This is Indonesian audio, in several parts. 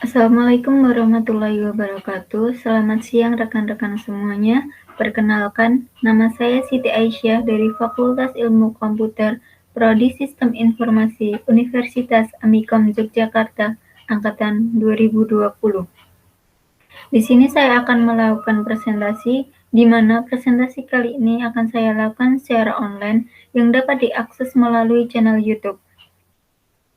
Assalamualaikum warahmatullahi wabarakatuh. Selamat siang rekan-rekan semuanya. Perkenalkan, nama saya Siti Aisyah dari Fakultas Ilmu Komputer, Prodi Sistem Informasi, Universitas Amikom Yogyakarta, angkatan 2020. Di sini saya akan melakukan presentasi, di mana presentasi kali ini akan saya lakukan secara online yang dapat diakses melalui channel YouTube.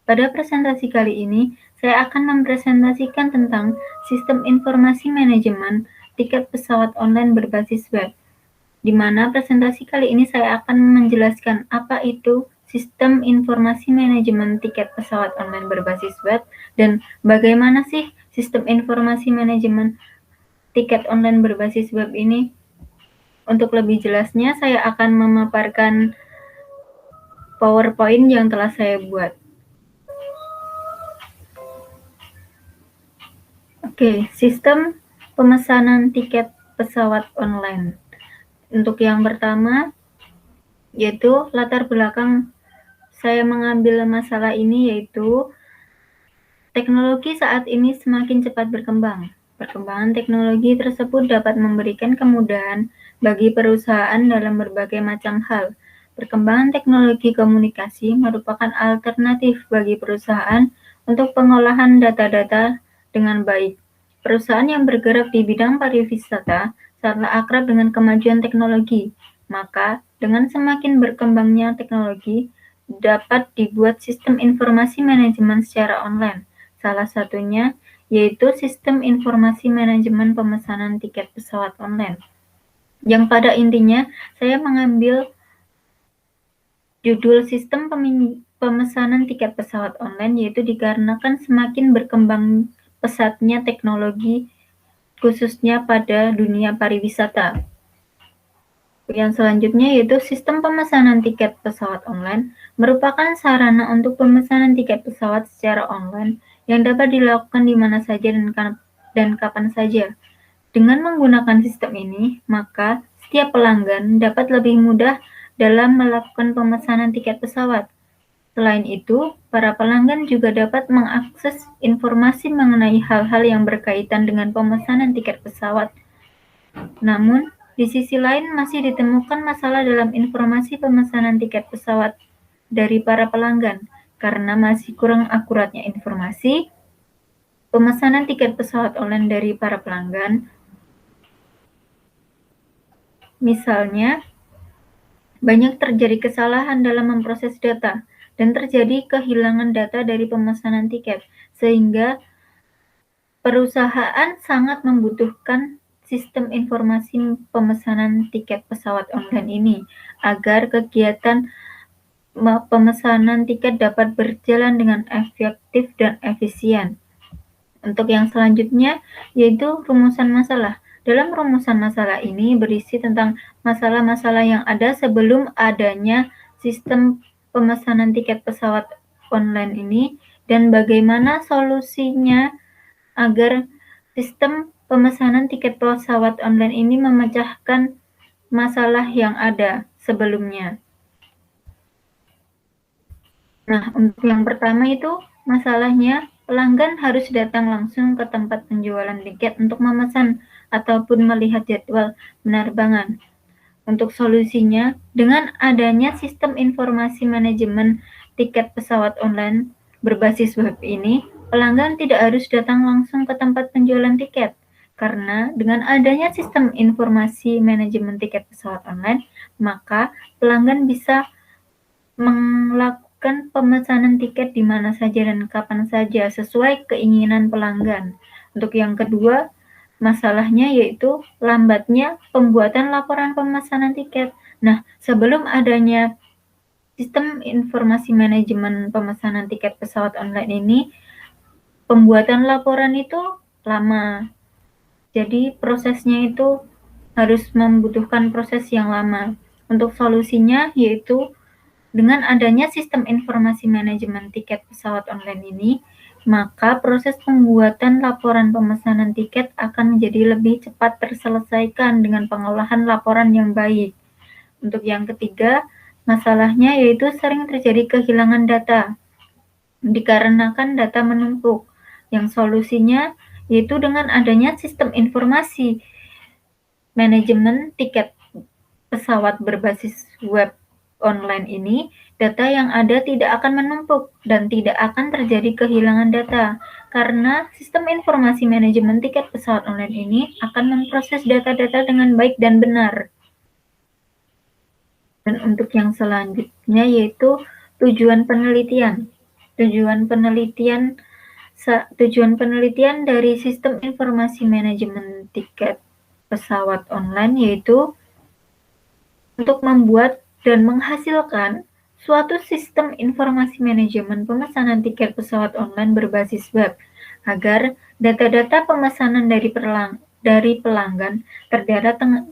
Pada presentasi kali ini, saya akan mempresentasikan tentang sistem informasi manajemen tiket pesawat online berbasis web, di mana presentasi kali ini saya akan menjelaskan apa itu sistem informasi manajemen tiket pesawat online berbasis web dan bagaimana sih sistem informasi manajemen tiket online berbasis web ini. Untuk lebih jelasnya, saya akan memaparkan PowerPoint yang telah saya buat. Oke, sistem pemesanan tiket pesawat online. Untuk yang pertama, yaitu latar belakang saya mengambil masalah ini, yaitu teknologi saat ini semakin cepat berkembang. Perkembangan teknologi tersebut dapat memberikan kemudahan bagi perusahaan dalam berbagai macam hal. Perkembangan teknologi komunikasi merupakan alternatif bagi perusahaan untuk pengolahan data-data dengan baik. Perusahaan yang bergerak di bidang pariwisata sangatlah akrab dengan kemajuan teknologi, maka dengan semakin berkembangnya teknologi, dapat dibuat sistem informasi manajemen secara online. Salah satunya yaitu sistem informasi manajemen pemesanan tiket pesawat online. Yang pada intinya, saya mengambil judul sistem pemesanan tiket pesawat online, yaitu dikarenakan semakin berkembang pesatnya teknologi khususnya pada dunia pariwisata. Yang selanjutnya yaitu sistem pemesanan tiket pesawat online merupakan sarana untuk pemesanan tiket pesawat secara online yang dapat dilakukan di mana saja dan kapan saja. Dengan menggunakan sistem ini, maka setiap pelanggan dapat lebih mudah dalam melakukan pemesanan tiket pesawat. Selain itu, para pelanggan juga dapat mengakses informasi mengenai hal-hal yang berkaitan dengan pemesanan tiket pesawat. Namun, di sisi lain masih ditemukan masalah dalam informasi pemesanan tiket pesawat dari para pelanggan karena masih kurang akuratnya informasi pemesanan tiket pesawat online dari para pelanggan. Misalnya, banyak terjadi kesalahan dalam memproses data dan terjadi kehilangan data dari pemesanan tiket, sehingga perusahaan sangat membutuhkan sistem informasi pemesanan tiket pesawat online ini agar kegiatan pemesanan tiket dapat berjalan dengan efektif dan efisien. Untuk yang selanjutnya yaitu rumusan masalah. Dalam rumusan masalah ini berisi tentang masalah-masalah yang ada sebelum adanya sistem pemesanan tiket pesawat online ini dan bagaimana solusinya agar sistem pemesanan tiket pesawat online ini memecahkan masalah yang ada sebelumnya. Nah, untuk yang pertama itu masalahnya pelanggan harus datang langsung ke tempat penjualan tiket untuk memesan ataupun melihat jadwal penerbangan. Untuk solusinya, dengan adanya sistem informasi manajemen tiket pesawat online berbasis web ini, pelanggan tidak harus datang langsung ke tempat penjualan tiket. Karena dengan adanya sistem informasi manajemen tiket pesawat online, maka pelanggan bisa melakukan pemesanan tiket di mana saja dan kapan saja sesuai keinginan pelanggan. Untuk yang kedua, masalahnya yaitu lambatnya pembuatan laporan pemesanan tiket. Nah, sebelum adanya sistem informasi manajemen pemesanan tiket pesawat online ini, pembuatan laporan itu lama. Jadi prosesnya itu harus membutuhkan proses yang lama. Untuk solusinya yaitu dengan adanya sistem informasi manajemen tiket pesawat online ini, maka proses pembuatan laporan pemesanan tiket akan menjadi lebih cepat terselesaikan dengan pengolahan laporan yang baik. Untuk yang ketiga, masalahnya yaitu sering terjadi kehilangan data, dikarenakan data menumpuk. yang solusinya yaitu dengan adanya sistem informasi manajemen tiket pesawat berbasis web online ini, data yang ada tidak akan menumpuk dan tidak akan terjadi kehilangan data, karena sistem informasi manajemen tiket pesawat online ini akan memproses data-data dengan baik dan benar. Dan untuk yang selanjutnya yaitu tujuan penelitian. Tujuan penelitian dari sistem informasi manajemen tiket pesawat online yaitu untuk membuat dan menghasilkan suatu sistem informasi manajemen pemesanan tiket pesawat online berbasis web agar data-data pemesanan dari pelanggan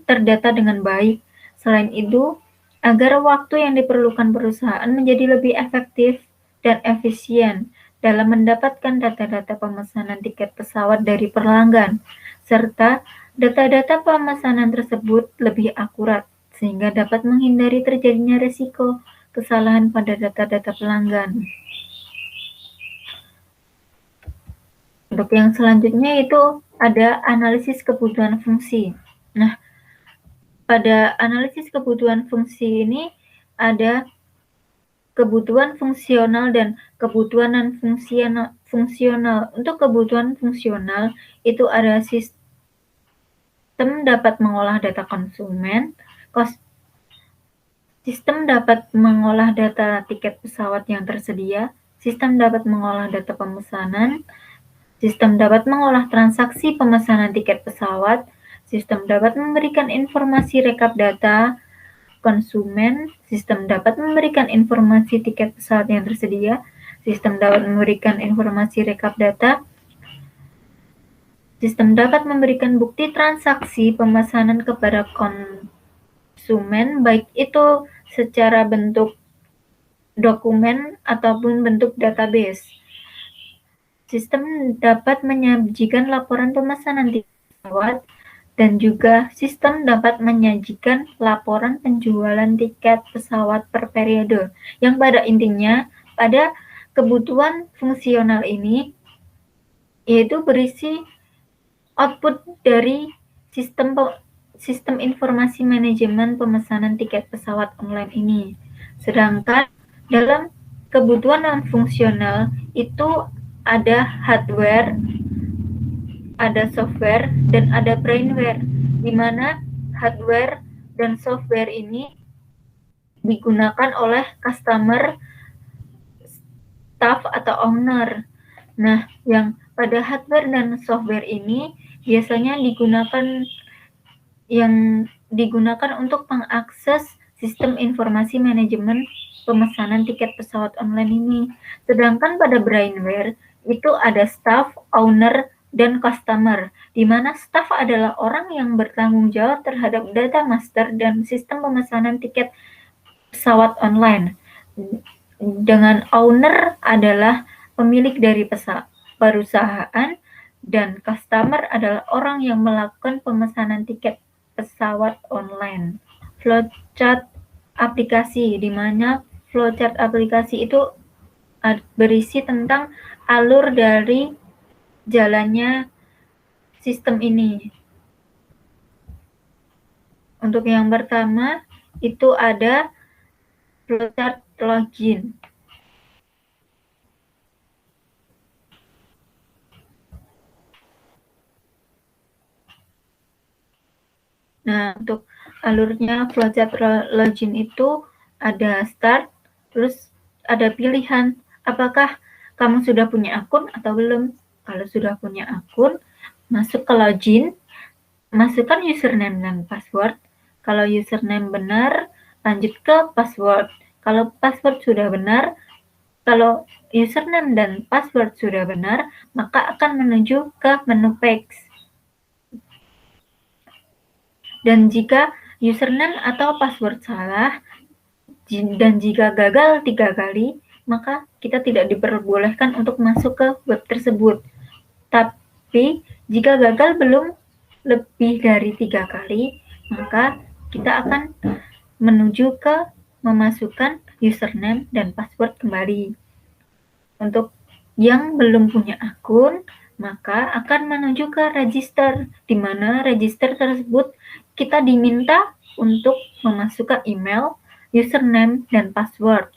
terdata dengan baik. Selain itu, agar waktu yang diperlukan perusahaan menjadi lebih efektif dan efisien dalam mendapatkan data-data pemesanan tiket pesawat dari pelanggan, serta data-data pemesanan tersebut lebih akurat, sehingga dapat menghindari terjadinya risiko kesalahan pada data-data pelanggan. Untuk yang selanjutnya itu ada analisis kebutuhan fungsi. Nah, pada analisis kebutuhan fungsi ini ada kebutuhan fungsional dan kebutuhan non-fungsional. Untuk kebutuhan fungsional itu ada sistem dapat mengolah data konsumen, sistem dapat mengolah data tiket pesawat yang tersedia, sistem dapat mengolah data pemesanan, sistem dapat mengolah transaksi pemesanan tiket pesawat, sistem dapat memberikan informasi rekap data konsumen, sistem dapat memberikan informasi tiket pesawat yang tersedia, sistem dapat memberikan informasi rekap data, sistem dapat memberikan bukti transaksi pemesanan kepada konsumen, baik itu secara bentuk dokumen ataupun bentuk database. Sistem dapat menyajikan laporan pemesanan tiket pesawat dan juga sistem dapat menyajikan laporan penjualan tiket pesawat per periode, yang pada intinya pada kebutuhan fungsional ini yaitu berisi output dari sistem informasi manajemen pemesanan tiket pesawat online ini. Sedangkan dalam kebutuhan non-fungsional itu ada hardware, ada software, dan ada brainware, di mana hardware dan software ini digunakan oleh customer, staff, atau owner. Nah, yang pada hardware dan software ini biasanya digunakan untuk mengakses sistem informasi manajemen pemesanan tiket pesawat online ini. Sedangkan pada brainware itu ada staff, owner, dan customer, di mana staff adalah orang yang bertanggung jawab terhadap data master dan sistem pemesanan tiket pesawat online. Dengan owner adalah pemilik dari perusahaan, dan customer adalah orang yang melakukan pemesanan tiket pesawat online. Flowchart aplikasi, di mana flowchart aplikasi itu berisi tentang alur dari jalannya sistem ini. Untuk yang pertama itu ada flowchart login. Nah, untuk alurnya flowchart login itu ada start, terus ada pilihan apakah kamu sudah punya akun atau belum. Kalau sudah punya akun, masuk ke login, masukkan username dan password. Kalau username benar, lanjut ke password. Kalau password sudah benar, kalau username dan password sudah benar, maka akan menuju ke menu page. Dan jika username atau password salah, dan jika gagal 3 kali, maka kita tidak diperbolehkan untuk masuk ke web tersebut. Tapi jika gagal belum lebih dari 3 kali, maka kita akan menuju ke memasukkan username dan password kembali. Untuk yang belum punya akun, maka akan menuju ke register, di mana register tersebut kita diminta untuk memasukkan email, username, dan password.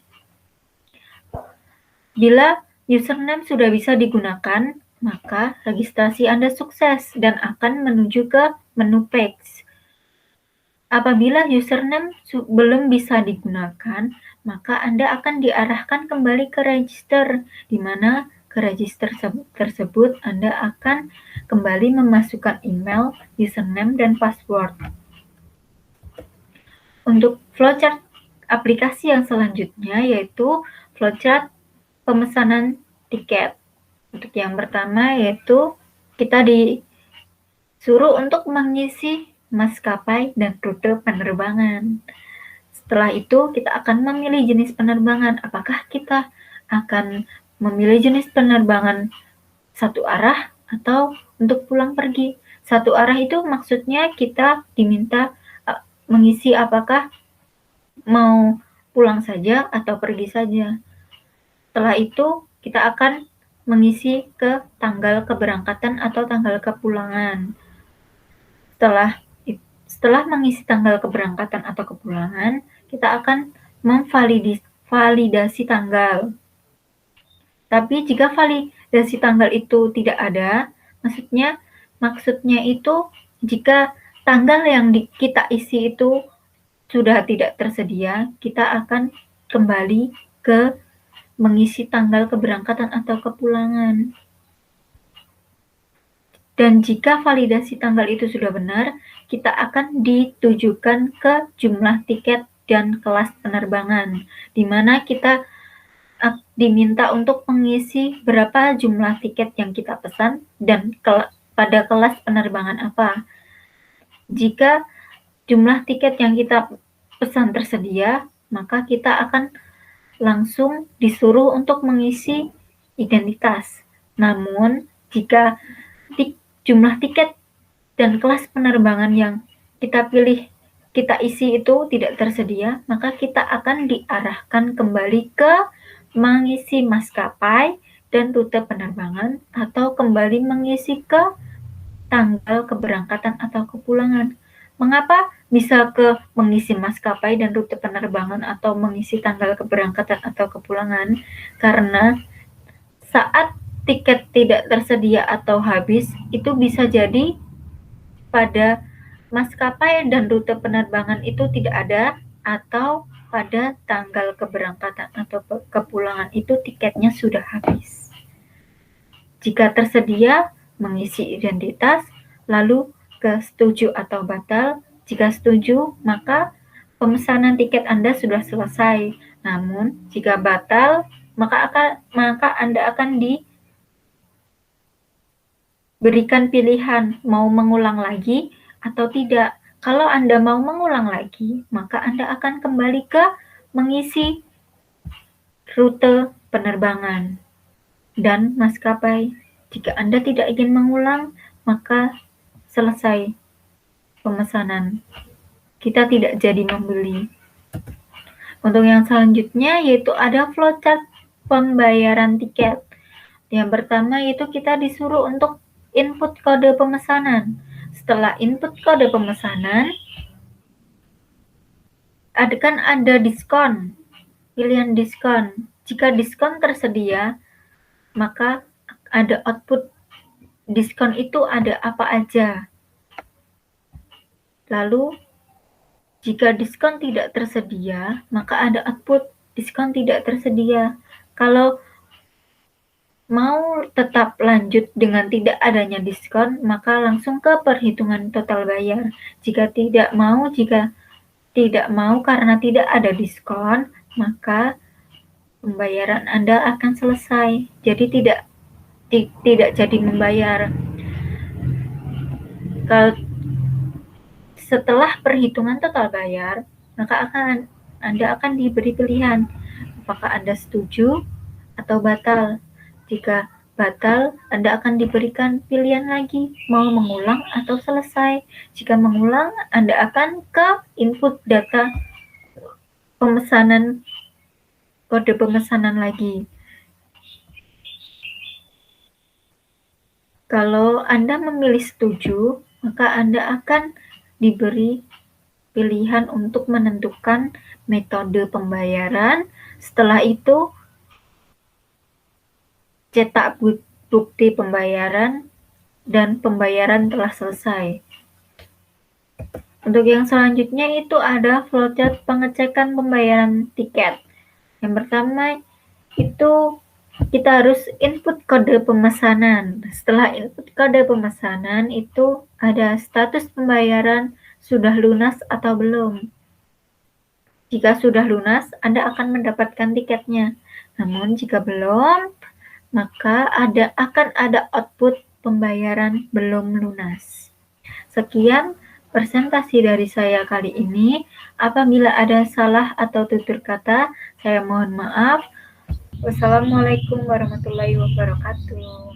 Bila username sudah bisa digunakan, maka registrasi Anda sukses dan akan menuju ke menu page. Apabila username belum bisa digunakan, maka Anda akan diarahkan kembali ke register, di mana ke register tersebut Anda akan kembali memasukkan email, username, dan password. Untuk flowchart aplikasi yang selanjutnya yaitu flowchart pemesanan tiket. Untuk yang pertama yaitu kita disuruh untuk mengisi maskapai dan rute penerbangan. Setelah itu kita akan memilih jenis penerbangan. Apakah kita akan memilih jenis penerbangan satu arah atau untuk pulang pergi. Satu arah itu maksudnya kita diminta mengisi apakah mau pulang saja atau pergi saja. Setelah itu kita akan mengisi ke tanggal keberangkatan atau tanggal kepulangan. Setelah mengisi tanggal keberangkatan atau kepulangan, kita akan memvalidasi tanggal. Tapi jika validasi tanggal itu tidak ada, maksudnya itu jika tanggal yang kita isi itu sudah tidak tersedia, kita akan kembali ke mengisi tanggal keberangkatan atau kepulangan. Dan jika validasi tanggal itu sudah benar, kita akan ditujukan ke jumlah tiket dan kelas penerbangan, di mana kita diminta untuk mengisi berapa jumlah tiket yang kita pesan dan pada kelas penerbangan apa. Jika jumlah tiket yang kita pesan tersedia, maka kita akan langsung disuruh untuk mengisi identitas. Namun, jika jumlah tiket dan kelas penerbangan yang kita isi itu tidak tersedia, maka kita akan diarahkan kembali ke mengisi maskapai dan rute penerbangan atau kembali mengisi ke tanggal keberangkatan atau kepulangan. Mengapa bisa ke mengisi maskapai dan rute penerbangan atau mengisi tanggal keberangkatan atau kepulangan? Karena saat tiket tidak tersedia atau habis, itu bisa jadi pada maskapai dan rute penerbangan itu tidak ada, atau pada tanggal keberangkatan atau kepulangan itu tiketnya sudah habis. Jika tersedia, mengisi identitas, lalu ke setuju atau batal. Jika setuju, maka pemesanan tiket Anda sudah selesai. Namun, jika batal, maka Anda akan diberikan pilihan mau mengulang lagi atau tidak. Kalau Anda mau mengulang lagi, maka Anda akan kembali ke mengisi rute penerbangan dan maskapai. Jika Anda tidak ingin mengulang, maka selesai pemesanan. Kita tidak jadi membeli. Untuk yang selanjutnya yaitu ada flowchart pembayaran tiket. Yang pertama yaitu kita disuruh untuk input kode pemesanan. Setelah input kode pemesanan, ada diskon, pilihan diskon. Jika diskon tersedia, maka ada output diskon itu ada apa aja. Lalu, jika diskon tidak tersedia, maka ada output diskon tidak tersedia. Kalau mau tetap lanjut dengan tidak adanya diskon, maka langsung ke perhitungan total bayar. Jika tidak mau karena tidak ada diskon, maka pembayaran Anda akan selesai. Jadi tidak jadi membayar. Kalau setelah perhitungan total bayar, maka Anda akan diberi pilihan apakah Anda setuju atau batal. Jika batal, Anda akan diberikan pilihan lagi mau mengulang atau selesai. Jika mengulang, Anda akan ke input data pemesanan, kode pemesanan lagi. Kalau Anda memilih setuju, maka Anda akan diberi pilihan untuk menentukan metode pembayaran. Setelah itu, cetak bukti pembayaran dan pembayaran telah selesai. Untuk yang selanjutnya itu ada flowchart pengecekan pembayaran tiket. Yang pertama itu kita harus input kode pemesanan. Setelah input kode pemesanan itu ada status pembayaran sudah lunas atau belum. Jika sudah lunas, Anda akan mendapatkan tiketnya. Namun jika belum, maka akan ada output pembayaran belum lunas. Sekian presentasi dari saya kali ini. Apabila ada salah atau tutur kata, saya mohon maaf. Wassalamualaikum warahmatullahi wabarakatuh.